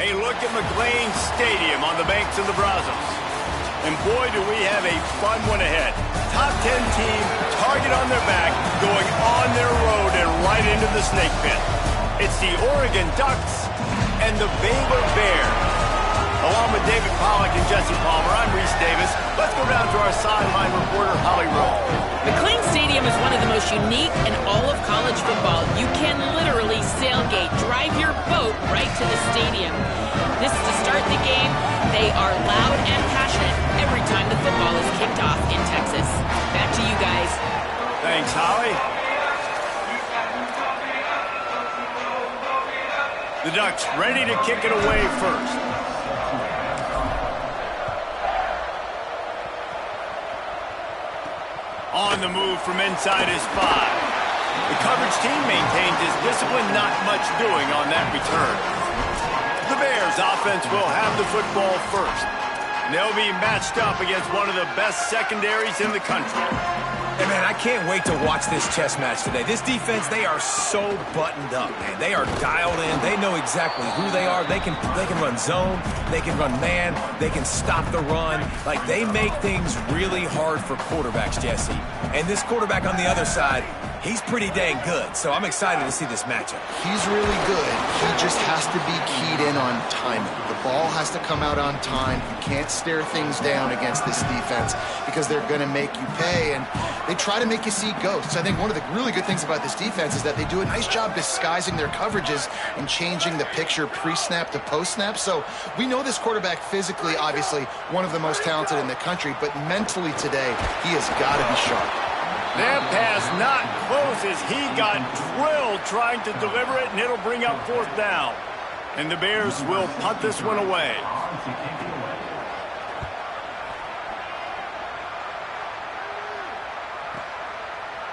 A look at McLean Stadium on the banks of the Brazos. And boy, do we have a fun one ahead. Top 10 team, target on their back, going on their road and right into the snake pit. It's the Oregon Ducks and the Baylor Bears. Along with David Pollack and Jesse Palmer, I'm Reese Davis. Let's go down to our sideline reporter, Holly Rowe. McLean Stadium is one of the most unique in all of college football. You can literally sailgate, drive your boat right to the stadium. This is to start the game. They are loud and passionate every time the football is kicked off in Texas. Back to you guys. Thanks, Holly. The Ducks ready to kick it away first. On the move from inside his 5. The coverage team maintains his discipline, not much doing on that return. The Bears offense will have the football first. And they'll be matched up against one of the best secondaries in the country. Hey, man, I can't wait to watch this chess match today. This defense, they are so buttoned up, man. They are dialed in. They know exactly who they are. They can run zone. They can run man. They can stop the run. Like, they make things really hard for quarterbacks, Jesse. And this quarterback on the other side, he's pretty dang good. So I'm excited to see this matchup. He's really good. He just has to be keyed in on timing. The ball has to come out on time. You can't stare things down against this defense because they're going to make you pay. And they try to make you see ghosts. I think one of the really good things about this defense is that they do a nice job disguising their coverages and changing the picture pre-snap to post-snap. So we know this quarterback physically, obviously, one of the most talented in the country, but mentally today, he has got to be sharp. That pass not close as he got drilled trying to deliver it, and it'll bring up 4th down. And the Bears will punt this one away.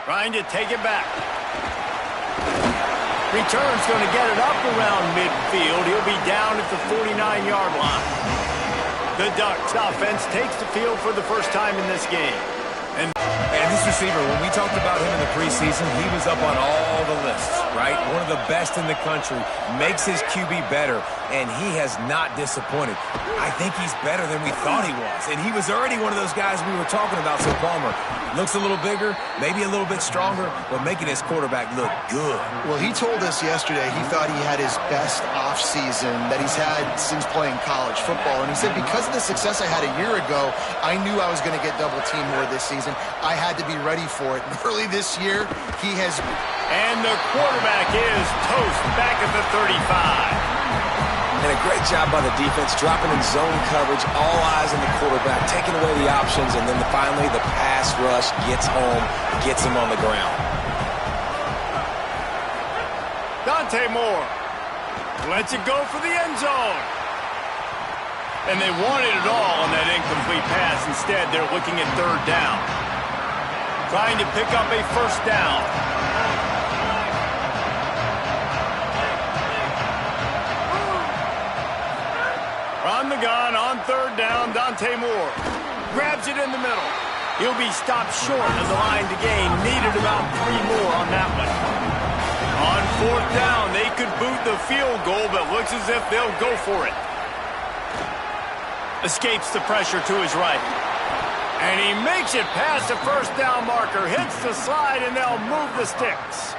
Trying to take it back. Return's going to get it up around midfield. He'll be down at the 49-yard line. The Ducks offense takes the field for the first time in this game. And this receiver, when we talked about him in the preseason, he was up on all the lists, right? One of the best in the country, makes his QB better, and he has not disappointed. I think he's better than we thought he was, and he was already one of those guys we were talking about. So Palmer looks a little bigger, maybe a little bit stronger, but making his quarterback look good. Well, he told us yesterday he thought he had his best offseason that he's had since playing college football, and he said because of the success I had a year ago, I knew I was going to get double-teamed more this season. I had to be ready for it. Early this year, he has... And the quarterback is toast back at the 35. And a great job by the defense, dropping in zone coverage, all eyes on the quarterback, taking away the options, and then finally the pass rush gets home, gets him on the ground. Dante Moore lets it go for the end zone. And they wanted it all on that incomplete pass. Instead, they're looking at 3rd down. Trying to pick up a 1st down. From the gun on 3rd down, Dante Moore grabs it in the middle. He'll be stopped short of the line to gain. Needed about 3 more on that one. On 4th down, they could boot the field goal, but looks as if they'll go for it. Escapes the pressure to his right. And he makes it past the 1st down marker, hits the slide, and they'll move the sticks.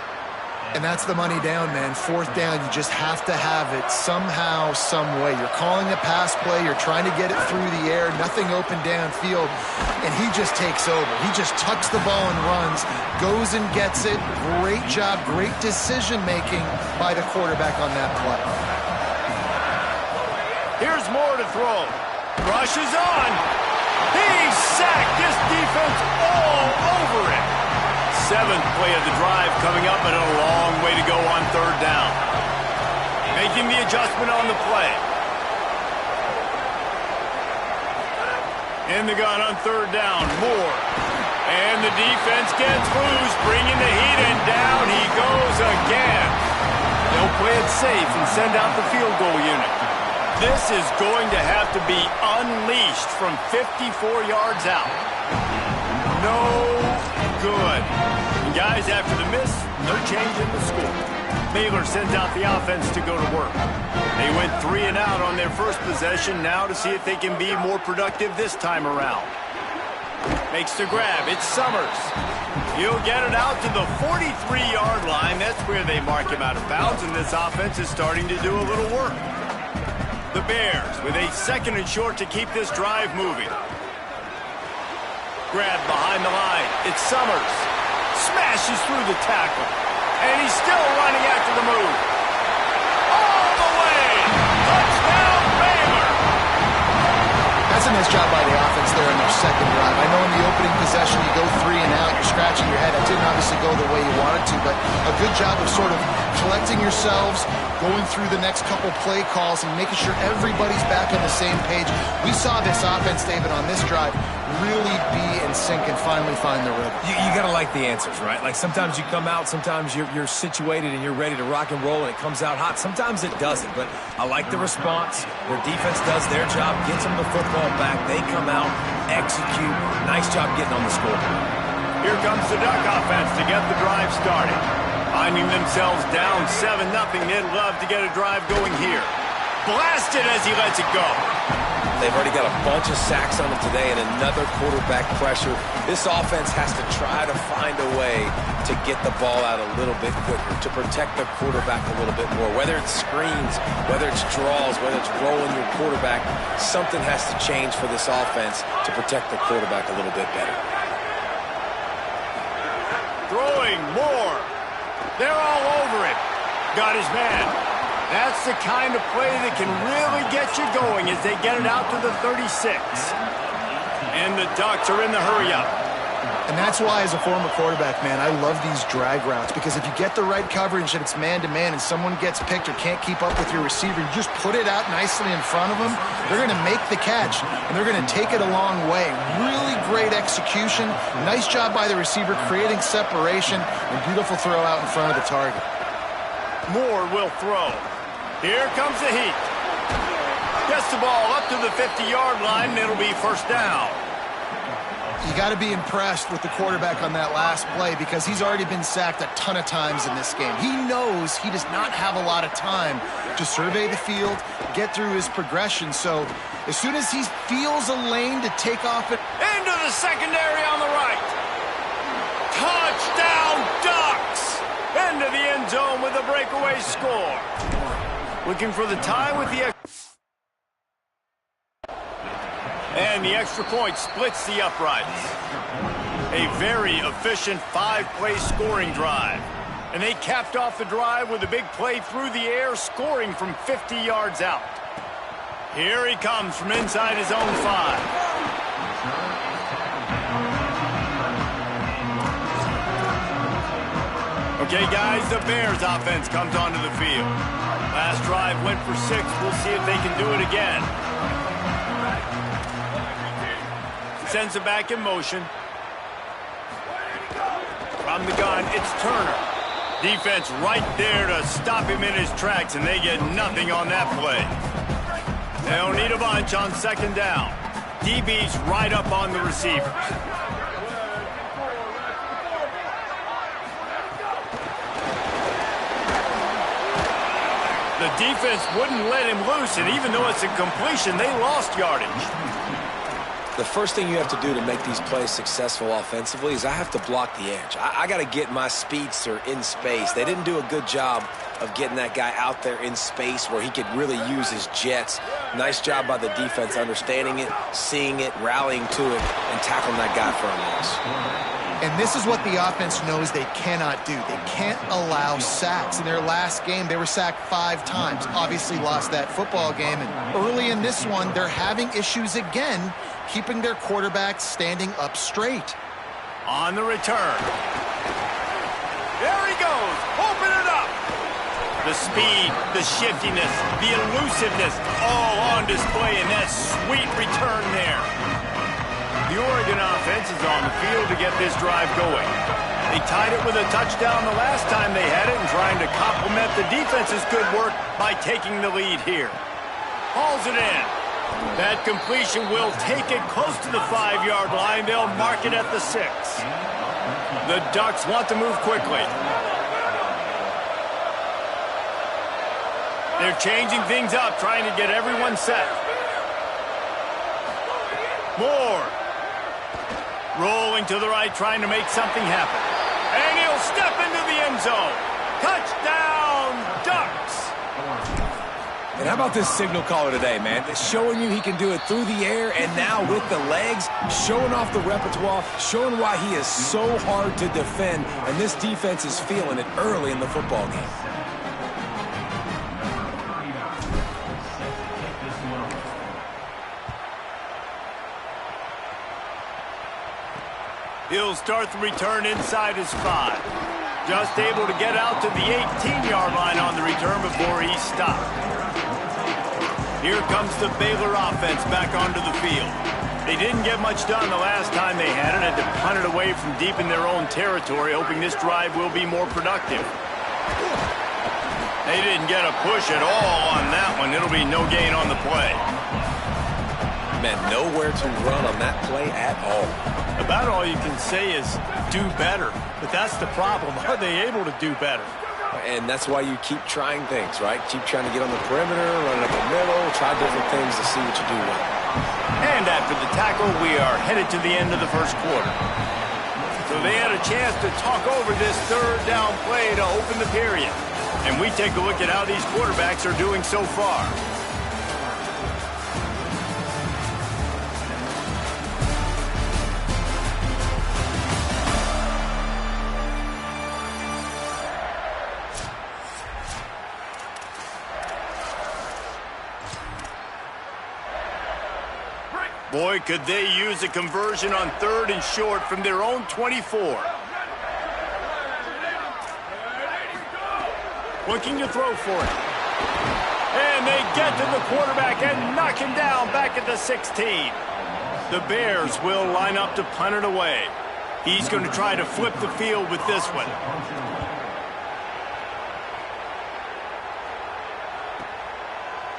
And that's the money down, man. 4th down, you just have to have it somehow, some way. You're calling a pass play. You're trying to get it through the air. Nothing open downfield. And he just takes over. He just tucks the ball and runs, goes and gets it. Great job, great decision-making by the quarterback on that play. Here's Moore to throw. Rushes on. He's sacked. This defense all over it. 7th play of the drive coming up, but a long way to go on 3rd down. Making the adjustment on the play. In the gun on 3rd down, Moore. And the defense gets loose, bringing the heat, and down he goes again. They'll play it safe and send out the field goal unit. This is going to have to be unleashed from 54 yards out. No good. And guys, after the miss, no change in the score. Baylor sends out the offense to go to work. They went 3 and out on their first possession, now to see if they can be more productive this time around. Makes the grab. It's Summers. He'll get it out to the 43-yard line. That's where they mark him out of bounds, and this offense is starting to do a little work. The Bears with a 2nd and short to keep this drive moving. Grab behind the line. It's Summers. Smashes through the tackle. And he's still running after the move. All the way! Touchdown, Baylor! That's a nice job by the offense there in their second drive. I know in the opening possession you go 3 and out, you're scratching your head. It didn't obviously go the way you wanted to, but a good job of sort of collecting yourselves, going through the next couple play calls and making sure everybody's back on the same page. We saw this offense, David, on this drive really be in sync and finally find the rhythm. You got to like the answers, right? Like sometimes you come out, sometimes you're situated and you're ready to rock and roll and it comes out hot. Sometimes it doesn't, but I like the response. Their defense does their job, gets them the football back. They come out, execute. Nice job getting on the scoreboard. Here comes the Duck offense to get the drive started. Finding themselves down 7-0, they'd love to get a drive going here. Blasted as he lets it go. They've already got a bunch of sacks on them today and another quarterback pressure. This offense has to try to find a way to get the ball out a little bit quicker, to protect the quarterback a little bit more. Whether it's screens, whether it's draws, whether it's rolling your quarterback, something has to change for this offense to protect the quarterback a little bit better. Throwing more. They're all over it. Got his man. That's the kind of play that can really get you going as they get it out to the 36. And the Ducks are in the hurry-up. And that's why, as a former quarterback, man, I love these drag routes, because if you get the right coverage and it's man-to-man and someone gets picked or can't keep up with your receiver, you just put it out nicely in front of them, they're going to make the catch, and they're going to take it a long way. Really great execution. Nice job by the receiver creating separation, and beautiful throw out in front of the target. Moore will throw. Here comes the heat. Gets the ball up to the 50-yard line, and it'll be first down. You got to be impressed with the quarterback on that last play, because he's already been sacked a ton of times in this game. He knows he does not have a lot of time to survey the field, get through his progression. So as soon as he feels a lane to take off it. Into the secondary on the right. Touchdown, Ducks! Into the end zone with a breakaway score. Looking for the tie with the... And the extra point splits the uprights. A very efficient 5-play scoring drive. And they capped off the drive with a big play through the air, scoring from 50 yards out. Here he comes from inside his own 5. Okay, guys, the Bears offense comes onto the field. Last drive went for 6. We'll see if they can do it again. Sends it back in motion. From the gun, it's Turner. Defense right there to stop him in his tracks, and they get nothing on that play. They'll need a bunch on 2nd down. DB's right up on the receivers. The defense wouldn't let him loose, and even though it's a completion, they lost yardage. The first thing you have to do to make these plays successful offensively is I have to block the edge. I got to get my speedster in space. They didn't do a good job of getting that guy out there in space where he could really use his jets. Nice job by the defense understanding it, seeing it, rallying to it, and tackling that guy for a loss. And this is what the offense knows they cannot do. They can't allow sacks. In their last game, they were sacked 5 times. Obviously lost that football game. And early in this one, they're having issues again keeping their quarterback standing up straight. On the return. There he goes. Open it up. The speed, the shiftiness, the elusiveness, all on display in that sweet return there. The Oregon offense is on the field to get this drive going. They tied it with a touchdown the last time they had it and trying to complement the defense's good work by taking the lead here. Hauls it in. That completion will take it close to the 5-yard line. They'll mark it at the 6. The Ducks want to move quickly. They're changing things up, trying to get everyone set. Moore. Rolling to the right, trying to make something happen. And he'll step into the end zone. Touchdown, Ducks. And how about this signal caller today, man? It's showing you he can do it through the air and now with the legs, showing off the repertoire, showing why he is so hard to defend, and this defense is feeling it early in the football game. He'll start the return inside his 5. Just able to get out to the 18-yard line on the return before he's stopped. Here comes the Baylor offense back onto the field. They didn't get much done the last time they had it. Had to punt it away from deep in their own territory, hoping this drive will be more productive. They didn't get a push at all on that one. It'll be no gain on the play. Man, nowhere to run on that play at all. About all you can say is do better. But that's the problem. Are they able to do better? And that's why you keep trying things, right? Keep trying to get on the perimeter, run it up the middle, try different things to see what you do well. And after the tackle, we are headed to the end of the first quarter. So they had a chance to talk over this third down play to open the period. And we take a look at how these quarterbacks are doing so far. Boy, could they use a conversion on 3rd and short from their own 24. Looking to throw for it. And they get to the quarterback and knock him down back at the 16. The Bears will line up to punt it away. He's going to try to flip the field with this one.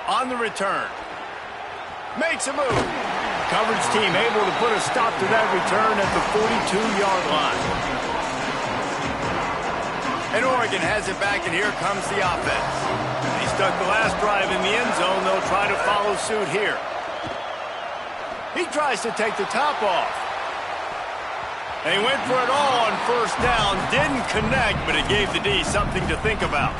On the return. Makes a move. Coverage team able to put a stop to that return at the 42-yard line. And Oregon has it back, and here comes the offense. They stuck the last drive in the end zone. They'll try to follow suit here. He tries to take the top off. They went for it all on 1st down. Didn't connect, but it gave the D something to think about.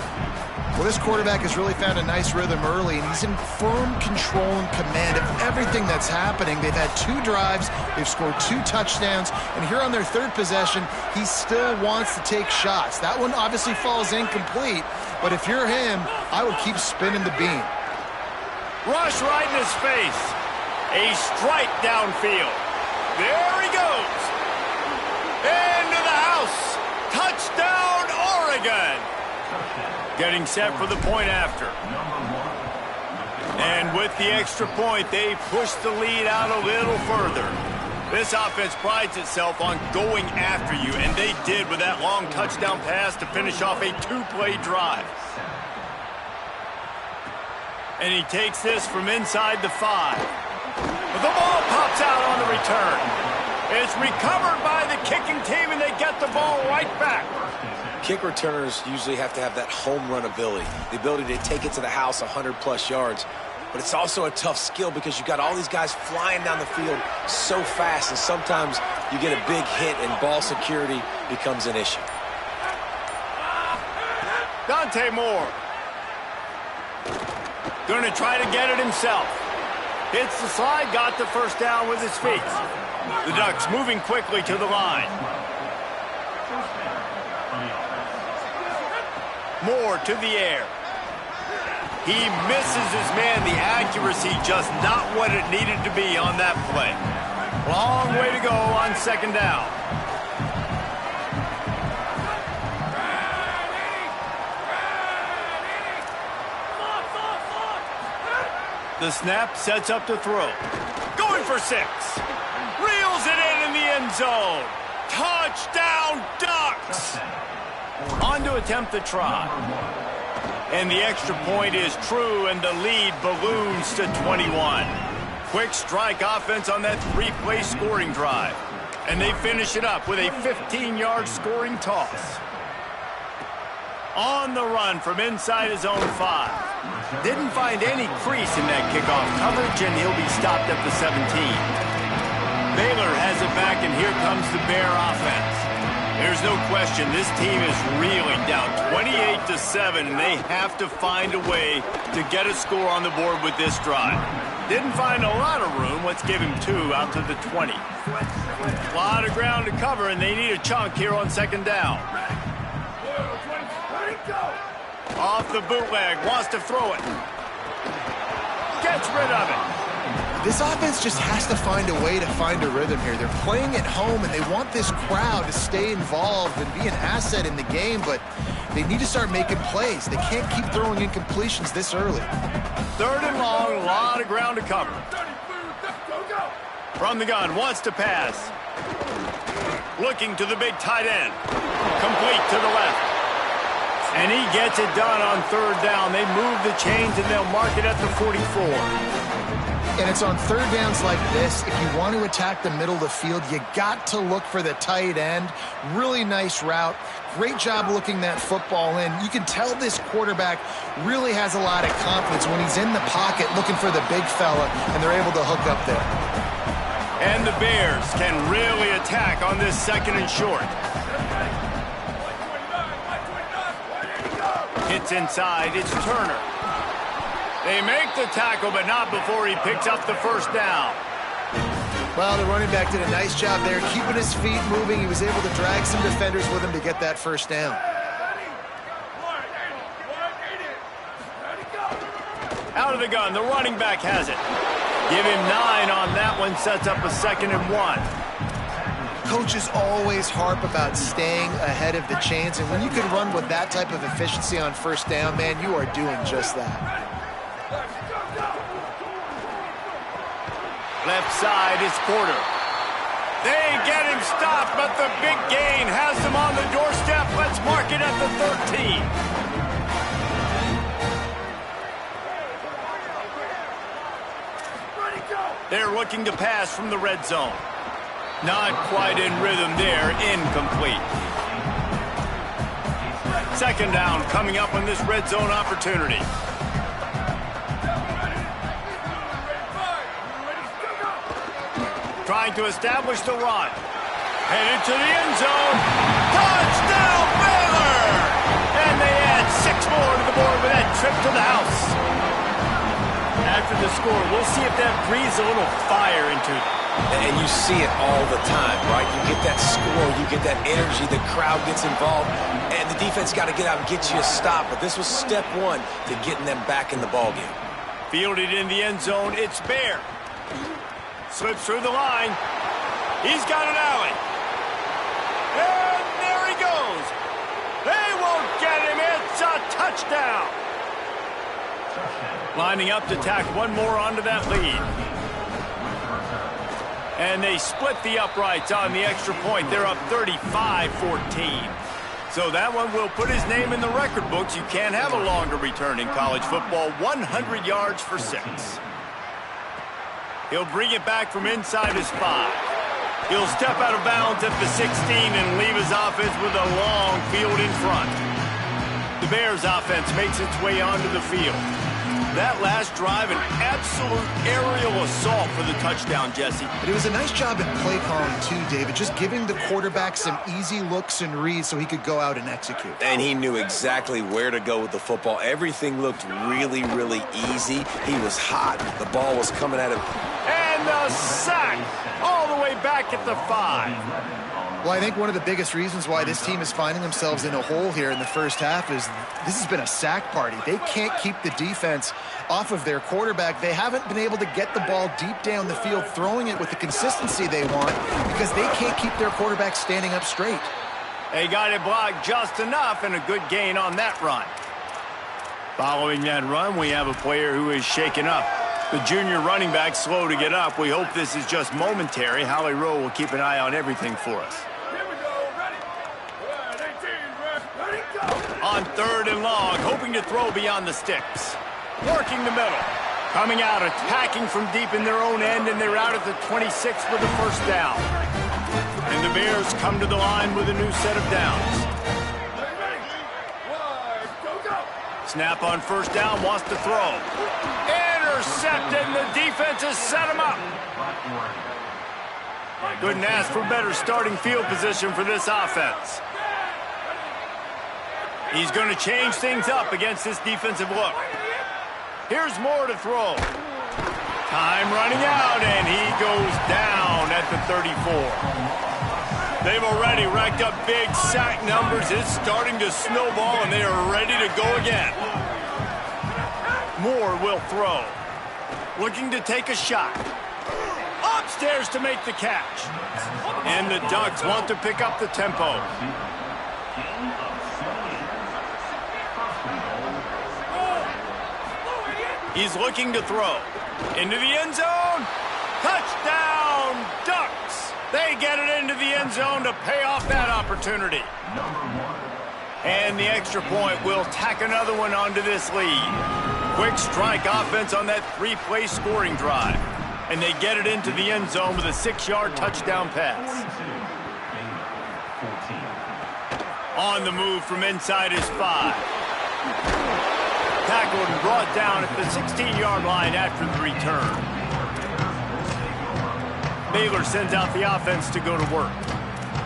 Well, this quarterback has really found a nice rhythm early, and he's in firm control and command of everything that's happening. They've had 2 drives, they've scored 2 touchdowns, and here on their 3rd possession, he still wants to take shots. That one obviously falls incomplete, but if you're him, I would keep spinning the beam. Rush right in his face. A strike downfield. There he goes. Into the house. Touchdown, Oregon. Getting set for the point after. And with the extra point, they push the lead out a little further. This offense prides itself on going after you, and they did with that long touchdown pass to finish off a 2-play drive. And he takes this from inside the 5. But the ball pops out on the return. It's recovered by the kicking team, and they get the ball right back. Kick returners usually have to have that home run ability, the ability to take it to the house 100-plus yards. But it's also a tough skill because you've got all these guys flying down the field so fast, and sometimes you get a big hit and ball security becomes an issue. Dante Moore. Going to try to get it himself. Hits the slide, got the 1st down with his feet. The Ducks moving quickly to the line. Moore to the air. He misses his man. The accuracy just not what it needed to be on that play. Long way to go on 2nd down. The snap sets up to throw. Going for 6. Reels it in the end zone. Touchdown, Ducks! On to attempt the try. And the extra point is true, and the lead balloons to 21. Quick strike offense on that 3-play scoring drive. And they finish it up with a 15-yard scoring toss. On the run from inside his own 5. Didn't find any crease in that kickoff coverage, and he'll be stopped at the 17. Baylor has it back, and here comes the Bear offense. There's no question this team is reeling down 28-7, and they have to find a way to get a score on the board with this drive. Didn't find a lot of room. Let's give him 2 out to the 20. A lot of ground to cover, and they need a chunk here on second down. Off the bootleg, wants to throw it. Gets rid of it. This offense just has to find a way to find a rhythm here. They're playing at home, and they want this crowd to stay involved and be an asset in the game, but they need to start making plays. They can't keep throwing incompletions this early. 3rd and long, a lot of ground to cover. From the gun, wants to pass. Looking to the big tight end. Complete to the left. And he gets it done on 3rd down. They move the chains, and they'll mark it at the 44. And it's on 3rd downs like this. If you want to attack the middle of the field, you got to look for the tight end. Really nice route. Great job looking that football in. You can tell this quarterback really has a lot of confidence when he's in the pocket looking for the big fella, and they're able to hook up there. And the Bears can really attack on this 2nd and short. Hits inside, it's Turner. They make the tackle, but not before he picks up the 1st down. Well, the running back did a nice job there, keeping his feet moving. He was able to drag some defenders with him to get that 1st down. Out of the gun, the running back has it. Give him 9 on that one, sets up a 2nd and 1. Coaches always harp about staying ahead of the chains, and when you can run with that type of efficiency on 1st down, man, you are doing just that. Left side is Porter. They get him stopped, but the big gain has him on the doorstep. Let's mark it at the 13. They're looking to pass from the red zone. Not quite in rhythm there, incomplete. 2nd down coming up on this red zone opportunity. Trying to establish the run. Headed to the end zone. Touchdown, Baylor! And they add 6 more to the board with that trip to the house. After the score, we'll see if that breathes a little fire into them. And you see it all the time, right? You get that score, you get that energy, the crowd gets involved, and the defense got to get out and get you a stop. But this was step 1 to getting them back in the ballgame. Fielded in the end zone, it's Bear. Slips through the line. He's got an alley. And there he goes. They won't get him. It's a touchdown. Lining up to tack 1 more onto that lead. And they split the uprights on the extra point. They're up 35-14. So that one will put his name in the record books. You can't have a longer return in college football. 100 yards for 6. He'll bring it back from inside his 5. He'll step out of bounds at the 16 and leave his offense with a long field in front. The Bears offense makes its way onto the field. That last drive, an absolute aerial assault for the touchdown, Jesse. But it was a nice job in play calling, too, David, just giving the quarterback some easy looks and reads so he could go out and execute. And he knew exactly where to go with the football. Everything looked really, really easy. He was hot. The ball was coming at him. And the sack all the way back at the 5. Well, I think one of the biggest reasons why this team is finding themselves in a hole here in the 1st half is this has been a sack party. They can't keep the defense off of their quarterback. They haven't been able to get the ball deep down the field, throwing it with the consistency they want because they can't keep their quarterback standing up straight. They got it blocked just enough, and a good gain on that run. Following that run, we have a player who is shaken up. The junior running back slow to get up. We hope this is just momentary. Howie Rowe will keep an eye on everything for us. On 3rd and long, hoping to throw beyond the sticks. Working the middle. Coming out, attacking from deep in their own end, and they're out at the 26 for the 1st down. And the Bears come to the line with a new set of downs. Snap on first down, wants to throw. Intercepted, and the defense has set him up. Couldn't ask for better starting field position for this offense. He's going to change things up against this defensive look. Here's more to throw. Time running out, and he goes down at the 34. They've already racked up big sack numbers. It's starting to snowball, and they are ready to go again. Moore will throw. Looking to take a shot. Upstairs to make the catch. And the Ducks want to pick up the tempo. He's looking to throw. Into the end zone. Touchdown, Ducks. They get it into the end zone to pay off that opportunity. And the extra point will tack another one onto this lead. Quick strike offense on that 3-play scoring drive. And they get it into the end zone with a 6-yard touchdown pass. On the move from inside his 5. Tackled and brought down at the 16-yard line after the return. Baylor sends out the offense to go to work.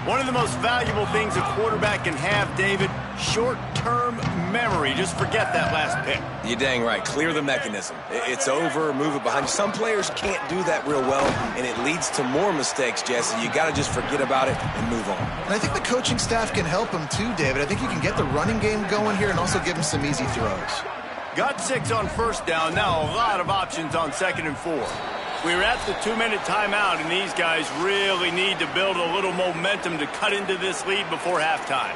One of the most valuable things a quarterback can have, David, short-term memory. Just forget that last pick. You're dang right. Clear the mechanism. It's over, move it behind you. Some players can't do that real well, and it leads to more mistakes, Jesse. You got to just forget about it and move on. And I think the coaching staff can help him too, David. I think you can get the running game going here and also give him some easy throws. Got 6 on first down. Now a lot of options on 2nd and 4. We're at the 2-minute timeout, and these guys really need to build a little momentum to cut into this lead before halftime.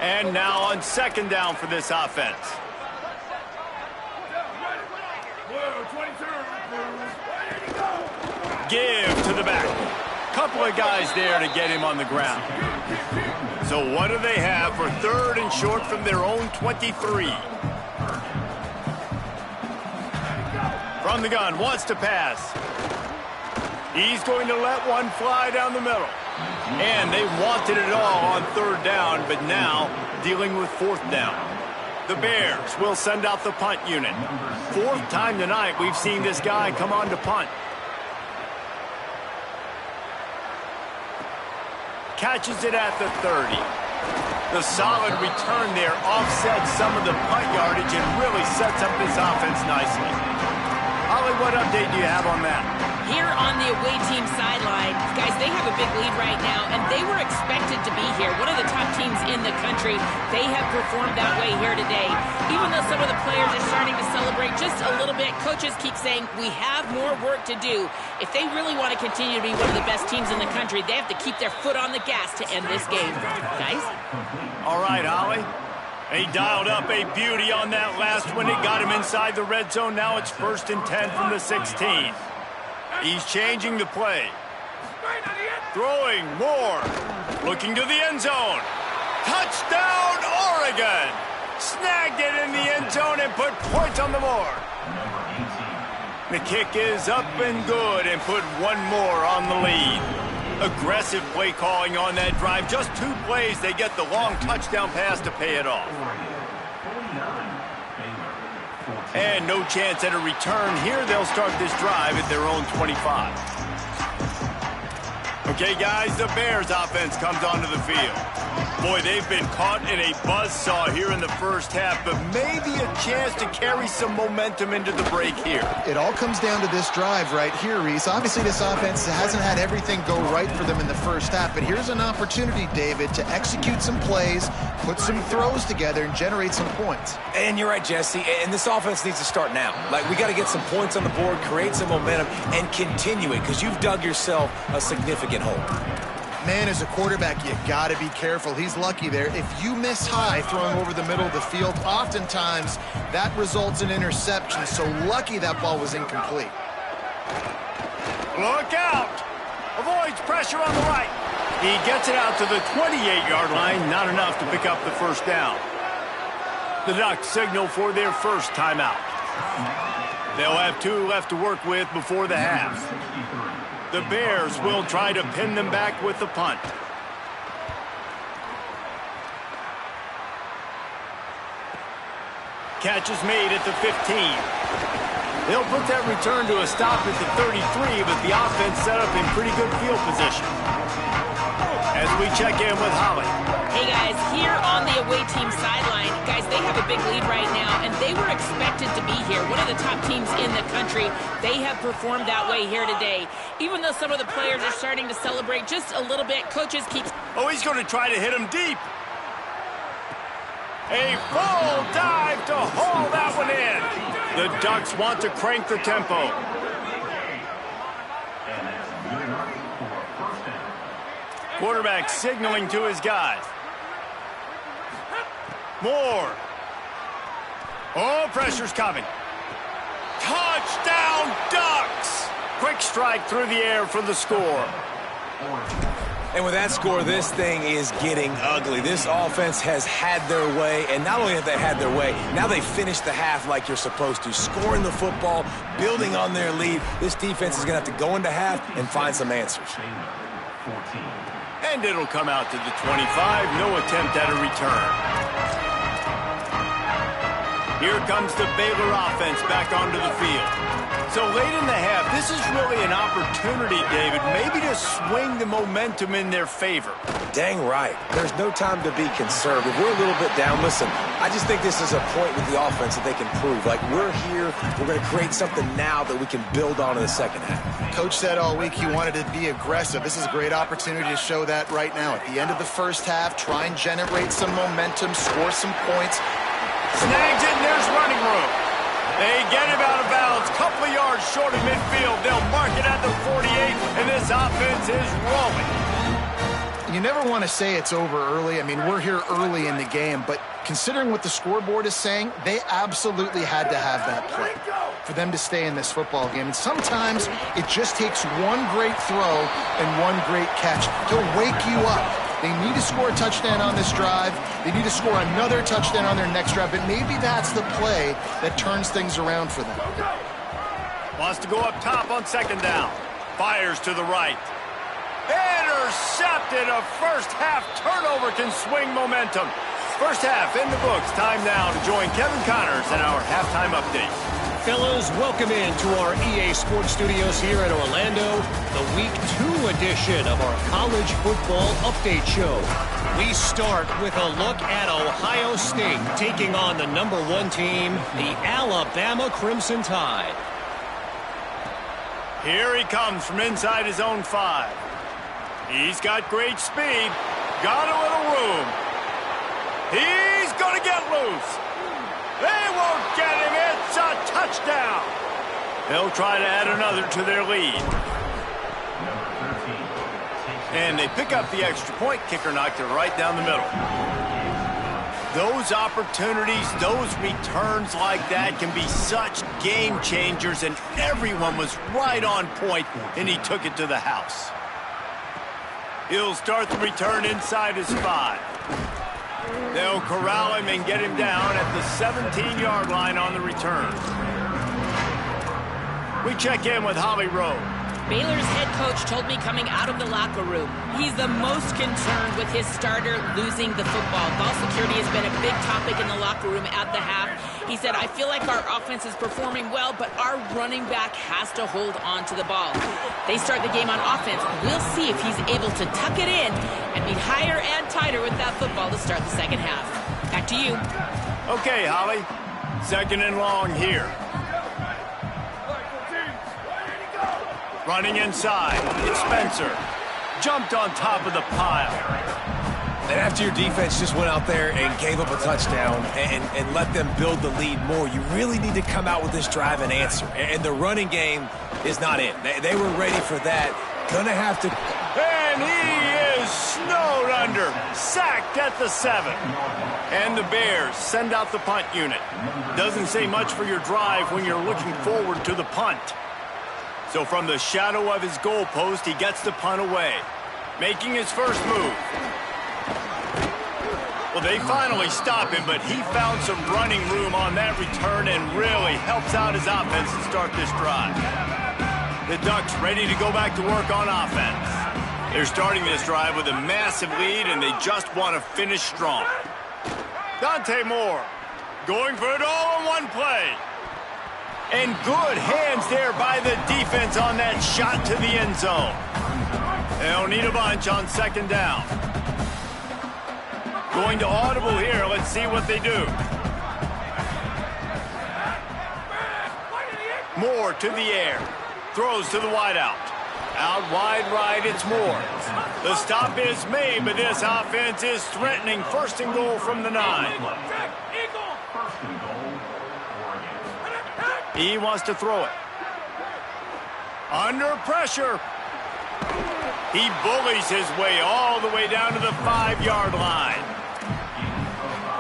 And now on 2nd down for this offense. Give to the back. Couple of guys there to get him on the ground. So what do they have for 3rd and short from their own 23? From the gun, wants to pass. He's going to let one fly down the middle. And they wanted it all on 3rd down, but now dealing with 4th down. The Bears will send out the punt unit. 4th time tonight we've seen this guy come on to punt. Catches it at the 30. The solid return there offsets some of the punt yardage and really sets up this offense nicely. Holly, what update do you have on that? Here on the away team sideline, guys, they have a big lead right now, and they were expected to be here. One of the top teams in the country. They have performed that way here today. Even though some of the players are starting to celebrate just a little bit, coaches keep saying, we have more work to do. If they really want to continue to be one of the best teams in the country, they have to keep their foot on the gas to end this game. Guys? All right, Holly. He dialed up a beauty on that last one. It got him inside the red zone. Now it's 1st and 10 from the 16. He's changing the play. Throwing more. Looking to the end zone. Touchdown, Oregon. Snagged it in the end zone and put points on the board. The kick is up and good and put one more on the lead. Aggressive play calling on that drive. Just 2 plays, they get the long touchdown pass to pay it off. And no chance at a return here. They'll start this drive at their own 25. Okay, guys, the Bears offense comes onto the field. Boy, they've been caught in a buzzsaw here in the first half, but maybe a chance to carry some momentum into the break here. It all comes down to this drive right here, Reese. Obviously, this offense hasn't had everything go right for them in the first half, but here's an opportunity, David, to execute some plays, put some throws together, and generate some points. And you're right, Jesse, and this offense needs to start now. Like, we got to get some points on the board, create some momentum, and continue it, because you've dug yourself a significant hole. Man, as a quarterback, you got to be careful. He's lucky there. If you miss high throwing over the middle of the field, oftentimes that results in interception. So lucky that ball was incomplete. Look out! Avoids pressure on the right. He gets it out to the 28-yard line. Not enough to pick up the first down. The Ducks signal for their first timeout. They'll have 2 left to work with before the half. The Bears will try to pin them back with the punt. catch is made at the 15. They'll put that return to a stop at the 33, but the offense set up in pretty good field position. As we check in with Holly. Hey, guys, here on the away team sideline, guys, they have a big lead right now, and they were expected to be here. One of the top teams in the country. They have performed that way here today. Even though some of the players are starting to celebrate just a little bit, coaches keep... Oh, he's going to try to hit him deep. A full dive to haul that one in. The Ducks want to crank the tempo. Quarterback signaling to his guys. Moore. Oh, pressure's coming. Touchdown, Ducks! Quick strike through the air for the score. And with that score, this thing is getting ugly. This offense has had their way, and not only have they had their way, now they finished the half like you're supposed to, scoring the football, building on their lead. This defense is going to have to go into half and find some answers. And it'll come out to the 25. No attempt at a return. Here comes the Baylor offense back onto the field. So late in the half, this is really an opportunity, David, maybe to swing the momentum in their favor. Dang right. There's no time to be conservative. We're a little bit down. Listen, I just think this is a point with the offense that they can prove. Like, we're here, we're going to create something now that we can build on in the second half. Coach said all week he wanted to be aggressive. This is a great opportunity to show that right now. At the end of the first half, try and generate some momentum, score some points. Snags it, and there's running room. They get him out of bounds, couple of yards short of midfield. They'll mark it at the 48, and this offense is rolling. You never want to say it's over early. I mean, we're here early in the game, but considering what the scoreboard is saying, they absolutely had to have that play for them to stay in this football game. And sometimes it just takes one great throw and one great catch. He'll wake you up. They need to score a touchdown on this drive. They need to score another touchdown on their next drive, but maybe that's the play that turns things around for them. Wants to go up top on second down. Fires to the right. Intercepted. A first half turnover can swing momentum. First half in the books. Time now to join Kevin Connors in our halftime update. Fellas, welcome in to our EA Sports Studios here in Orlando, the Week 2 edition of our College Football Update Show. We start with a look at Ohio State taking on the #1 team, the Alabama Crimson Tide. Here he comes from inside his own 5. He's got great speed, got a little room. He's going to get loose. They won't get him. It's a touchdown. They'll try to add another to their lead. And they pick up the extra point. Kicker knocked it right down the middle. Those opportunities, those returns like that can be such game changers, and everyone was right on point, and he took it to the house. He'll start the return inside his 5. They'll corral him and get him down at the 17-yard line on the return. We check in with Holly Rowe. Baylor's head coach told me coming out of the locker room, he's the most concerned with his starter losing the football. Ball security has been a big topic in the locker room at the half. He said, I feel like our offense is performing well, but our running back has to hold on to the ball. They start the game on offense. We'll see if he's able to tuck it in and be higher and tighter with that football to start the second half. Back to you. Okay, Holly. Second and long here. Running inside, it's Spencer. Jumped on top of the pile. And after your defense just went out there and gave up a touchdown and let them build the lead more, you really need to come out with this drive and answer. And the running game is not in. They were ready for that. Gonna have to... And he is snowed under. Sacked at the 7. And the Bears send out the punt unit. Doesn't say much for your drive when you're looking forward to the punt. So from the shadow of his goalpost, he gets the punt away, making his first move. Well, they finally stop him, but he found some running room on that return and really helps out his offense to start this drive. The Ducks ready to go back to work on offense. They're starting this drive with a massive lead, and they just want to finish strong. Dante Moore. Going for it all in one play. And good hands there by the defense on that shot to the end zone. They'll need a bunch on second down. Going to audible here. Let's see what they do. Moore to the air. Throws to the wideout. Out wide right, it's Moore. The stop is made, but this offense is threatening. First and goal from the 9. He wants to throw it. Under pressure. He bullies his way all the way down to the 5-yard line.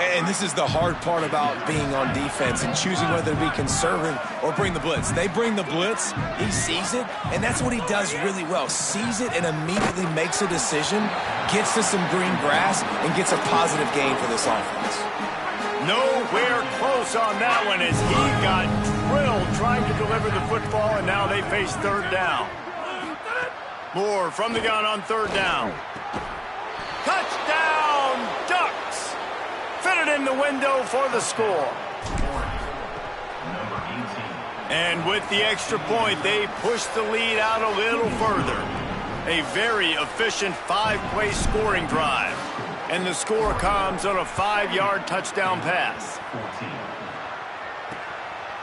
And this is the hard part about being on defense and choosing whether to be conservative or bring the blitz. They bring the blitz, he sees it, and that's what he does really well. Sees it and immediately makes a decision, gets to some green grass, and gets a positive gain for this offense. Nowhere close on that one as he got drilled trying to deliver the football, and now they face third down. Moore from the gun on third down. Touchdown, Ducks! Fitted in the window for the score. And with the extra point, they push the lead out a little further. A very efficient 5-play scoring drive. And the score comes on a 5-yard touchdown pass.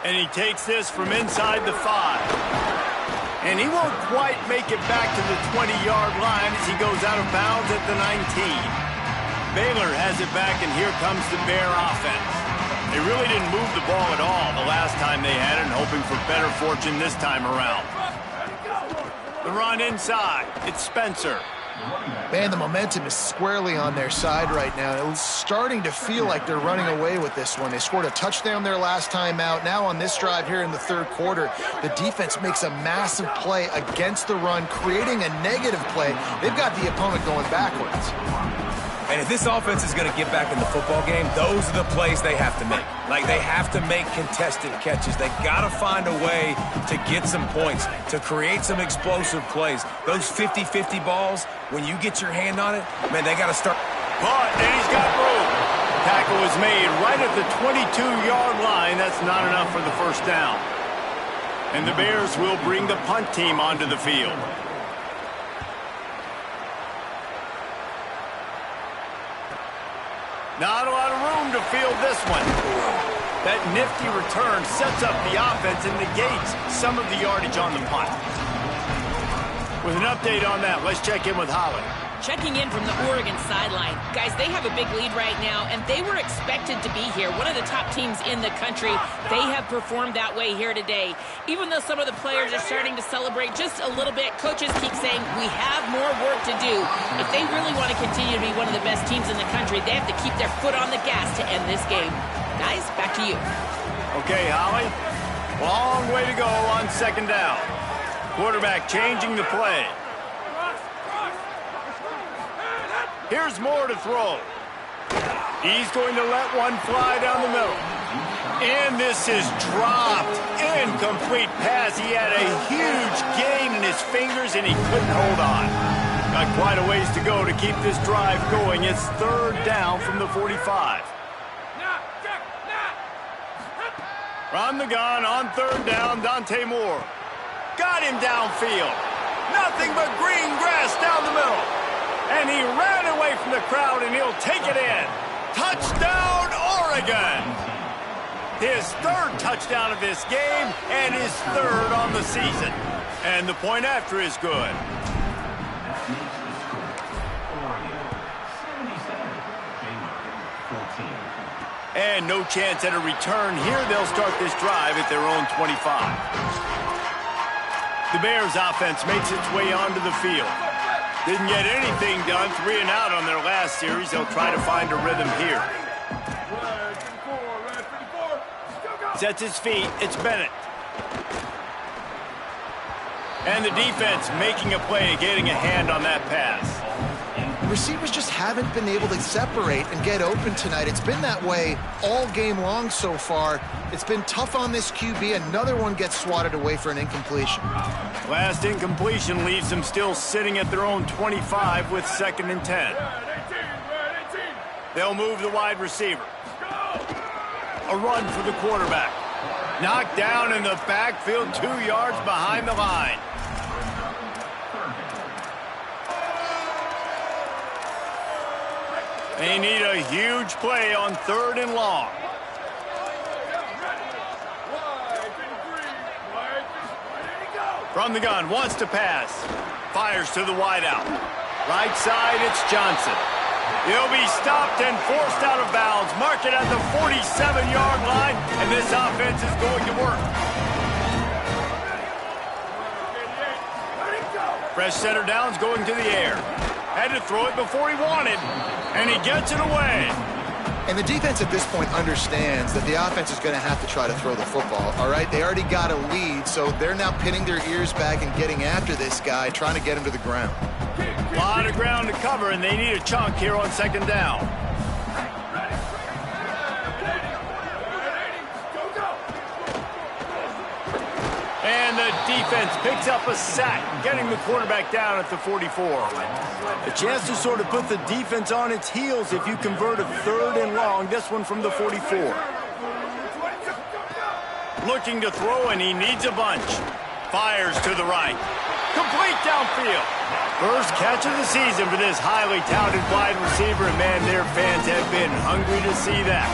And he takes this from inside the 5. And he won't quite make it back to the 20-yard line as he goes out of bounds at the 19. Baylor has it back, and here comes the Bear offense. They really didn't move the ball at all the last time they had it, and hoping for better fortune this time around. The run inside. It's Spencer. Man, the momentum is squarely on their side right now. It's starting to feel like they're running away with this one. They scored a touchdown their last time out. Now on this drive here in the third quarter, the defense makes a massive play against the run, creating a negative play. They've got the opponent going backwards. And if this offense is going to get back in the football game, those are the plays they have to make. Like, they have to make contested catches. They got to find a way to get some points, to create some explosive plays. Those 50-50 balls, when you get your hand on it, man, they got to start. But, and he's got room. Tackle was made right at the 22-yard line. That's not enough for the first down. And the Bears will bring the punt team onto the field. Not a lot of room to field this one. That nifty return sets up the offense and negates some of the yardage on the punt. With an update on that, let's check in with Holly. Checking in from the Oregon sideline. Guys, they have a big lead right now, and they were expected to be here. One of the top teams in the country. They have performed that way here today. Even though some of the players are starting to celebrate just a little bit, coaches keep saying, we have more work to do. If they really want to continue to be one of the best teams in the country, they have to keep their foot on the gas to end this game. Guys, back to you. Okay, Holly. Long way to go on second down. Quarterback changing the play. Here's Moore to throw. He's going to let one fly down the middle. And this is dropped. Incomplete pass. He had a huge gain in his fingers, and he couldn't hold on. Got quite a ways to go to keep this drive going. It's third down from the 45. From the gun on third down, Dante Moore. Got him downfield. Nothing but green grass down the middle. And he ran away from the crowd, and he'll take it in. Touchdown, Oregon! His third touchdown of this game, and his third on the season. And the point after is good. And no chance at a return here. They'll start this drive at their own 25. The Bears offense makes its way onto the field. Didn't get anything done, 3 and out on their last series. They'll try to find a rhythm here. Sets his feet, it's Bennett. And the defense making a play, getting a hand on that pass. The receivers just haven't been able to separate and get open tonight. It's been that way all game long so far. It's been tough on this QB. Another one gets swatted away for an incompletion. Last incompletion leaves them still sitting at their own 25 with 2nd and 10. 18. They'll move the wide receiver. A run for the quarterback. Knocked down in the backfield, 2 yards behind the line. They need a huge play on 3rd and long. From the gun, wants to pass. Fires to the wideout. Right side, it's Johnson. He'll be stopped and forced out of bounds. Mark it at the 47-yard line, and this offense is going to work. Fresh center down's going to the air. Had to throw it before he wanted, and he gets it away. And the defense at this point understands that the offense is going to have to try to throw the football, all right? They already got a lead, so they're now pinning their ears back and getting after this guy, trying to get him to the ground. A lot of ground to cover, and they need a chunk here on 2nd down. And the defense picks up a sack, getting the quarterback down at the 44. A chance to sort of put the defense on its heels if you convert a 3rd and long, this one from the 44. Looking to throw, and he needs a bunch. Fires to the right. Complete downfield. First catch of the season for this highly touted wide receiver, and man, their fans have been hungry to see that.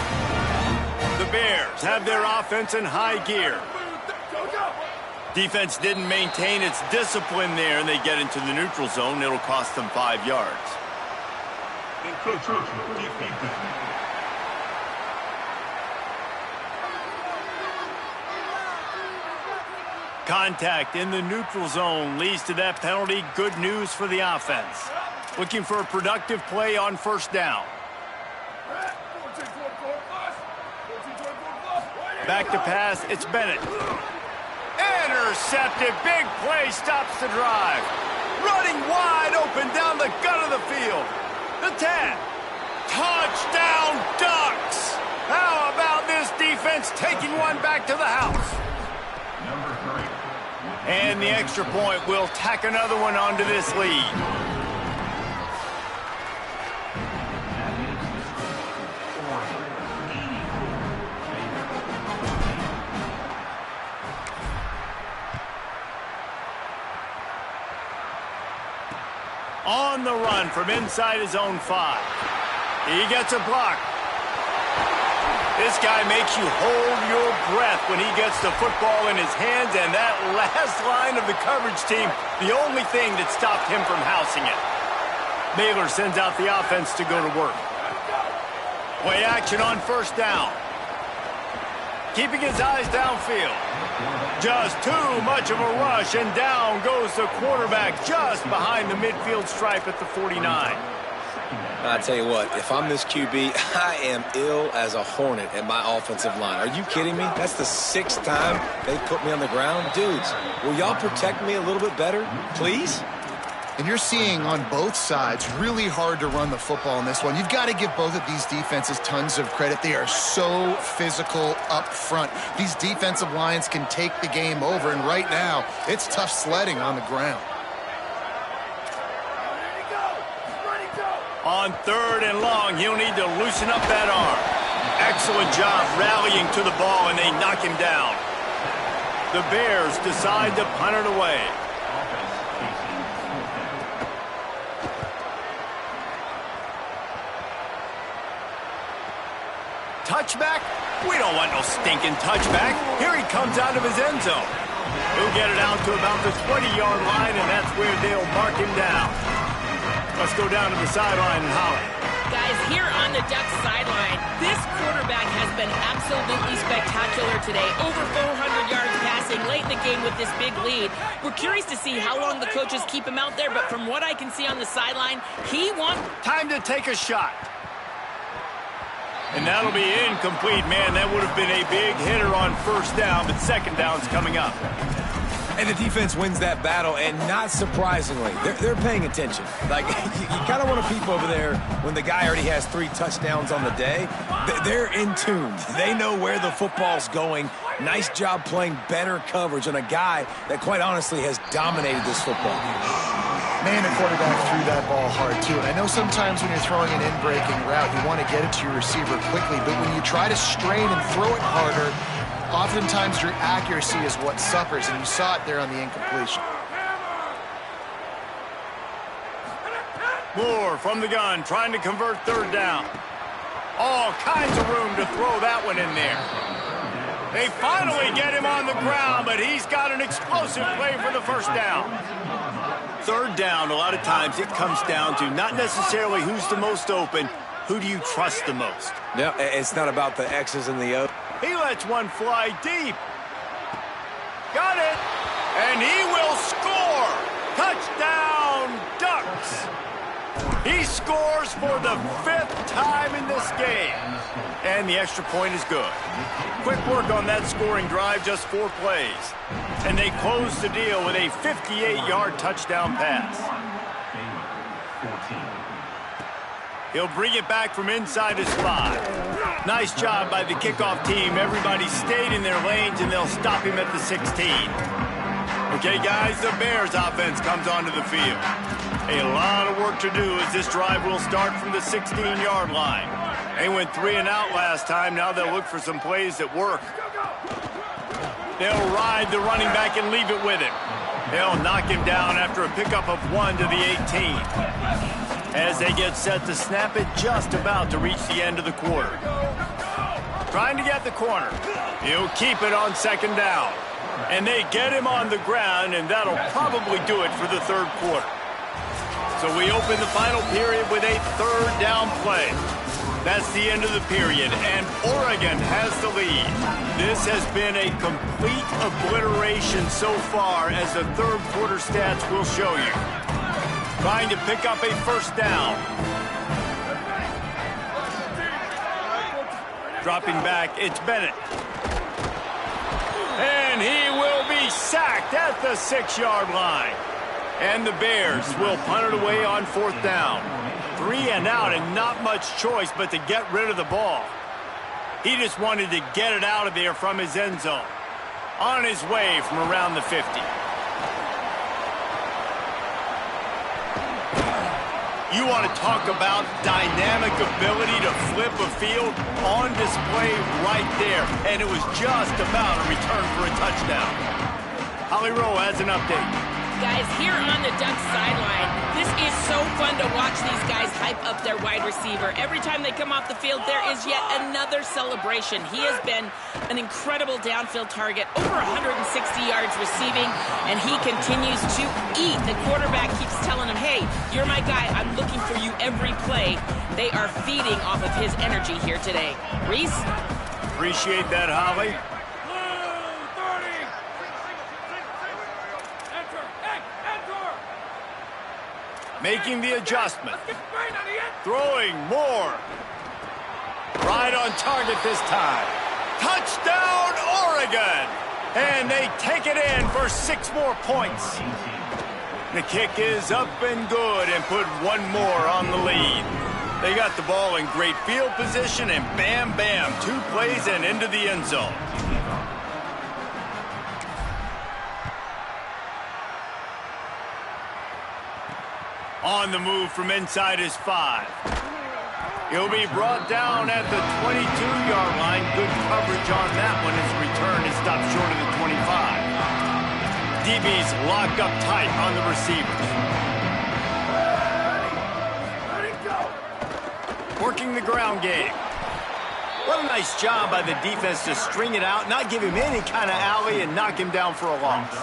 The Bears have their offense in high gear. Defense didn't maintain its discipline there, and they get into the neutral zone. It'll cost them 5 yards. Contact in the neutral zone leads to that penalty. Good news for the offense. Looking for a productive play on 1st down. Back to pass, it's Bennett. Intercepted, big play, stops the drive. Running wide open down the gut of the field. The 10. Touchdown Ducks! How about this defense taking one back to the house? And the extra point will tack another one onto this lead. On the run from inside his own 5. He gets a block. This guy makes you hold your breath when he gets the football in his hands, and that last line of the coverage team, the only thing that stopped him from housing it. Baylor sends out the offense to go to work. Play action on 1st down. Keeping his eyes downfield. Just too much of a rush, and down goes the quarterback just behind the midfield stripe at the 49. I tell you what, if I'm this QB, I am ill as a hornet at my offensive line. Are you kidding me? That's the 6th time they put me on the ground. Dudes, will y'all protect me a little bit better, please? And you're seeing on both sides really hard to run the football in this one. You've got to give both of these defenses tons of credit. They are so physical up front. These defensive lines can take the game over, and right now, it's tough sledding on the ground. On 3rd and long, he'll need to loosen up that arm. Excellent job rallying to the ball, and they knock him down. The Bears decide to punt it away. Touchback? We don't want no stinking touchback. Here he comes out of his end zone. He'll get it out to about the 20-yard line, and that's where they'll mark him down. Let's go down to the sideline and holler. Guys, here on the Ducks sideline, this quarterback has been absolutely spectacular today. Over 400 yards passing late in the game with this big lead. We're curious to see how long the coaches keep him out there, but from what I can see on the sideline, he wants... Time to take a shot. And that'll be incomplete. Man, that would have been a big hitter on 1st down, but 2nd down's coming up. And the defense wins that battle, and not surprisingly, they're paying attention. Like, you kind of want to peep over there when the guy already has 3 touchdowns on the day. They're in tune. They know where the football's going. Nice job playing better coverage on a guy that, quite honestly, has dominated this football game. Man, the quarterback threw that ball hard, too. And I know sometimes when you're throwing an in-breaking route, you want to get it to your receiver quickly. But when you try to strain and throw it harder, oftentimes your accuracy is what suffers. And you saw it there on the incompletion. Moore from the gun, trying to convert third down. All kinds of room to throw that one in there. They finally get him on the ground, but he's got an explosive play for the first down. Third down, a lot of times it comes down to not necessarily who's the most open, who do you trust the most? Yeah, it's not about the X's and the O's. He lets one fly deep. Got it. And he will score. Touchdown, Ducks. He scores for the 5th time in this game. And the extra point is good. Quick work on that scoring drive, just 4 plays. And they close the deal with a 58-yard touchdown pass. He'll bring it back from inside his 5. Nice job by the kickoff team. Everybody stayed in their lanes, and they'll stop him at the 16. Okay, guys, the Bears offense comes onto the field. A lot of work to do as this drive will start from the 16-yard line. They went 3 and out last time. Now they'll look for some plays that work. They'll ride the running back and leave it with him. They'll knock him down after a pickup of 1 to the 18. As they get set to snap it, just about to reach the end of the quarter. Trying to get the corner. He'll keep it on second down. And they get him on the ground, and that'll probably do it for the third quarter. So we open the final period with a third down play. That's the end of the period, and Oregon has the lead. This has been a complete obliteration so far, as the third quarter stats will show you. Trying to pick up a first down. Dropping back, it's Bennett. And he will be sacked at the 6-yard line. And the Bears will punt it away on 4th down. 3 and out, and not much choice but to get rid of the ball. He just wanted to get it out of there from his end zone. On his way from around the 50. You want to talk about dynamic ability to flip a field? On display right there. And it was just about a return for a touchdown. Holly Rowe has an update. Guys, here on the Ducks sideline, this is so fun to watch these guys hype up their wide receiver. Every time they come off the field, there is yet another celebration. He has been an incredible downfield target, over 160 yards receiving, and he continues to eat. The quarterback keeps telling him, hey, you're my guy. I'm looking for you every play. They are feeding off of his energy here today. Reese? Appreciate that, Holly. Making the adjustment. Throwing more. Right on target this time. Touchdown, Oregon! And they take it in for 6 more points. The kick is up and good, and put 1 more on the lead. They got the ball in great field position, and bam, bam, 2 plays and into the end zone. On the move from inside his 5. He'll be brought down at the 22-yard line. Good coverage on that one. His return is stopped short of the 25. DB's locked up tight on the receivers. Working the ground game. What a nice job by the defense to string it out, not give him any kind of alley, and knock him down for a loss.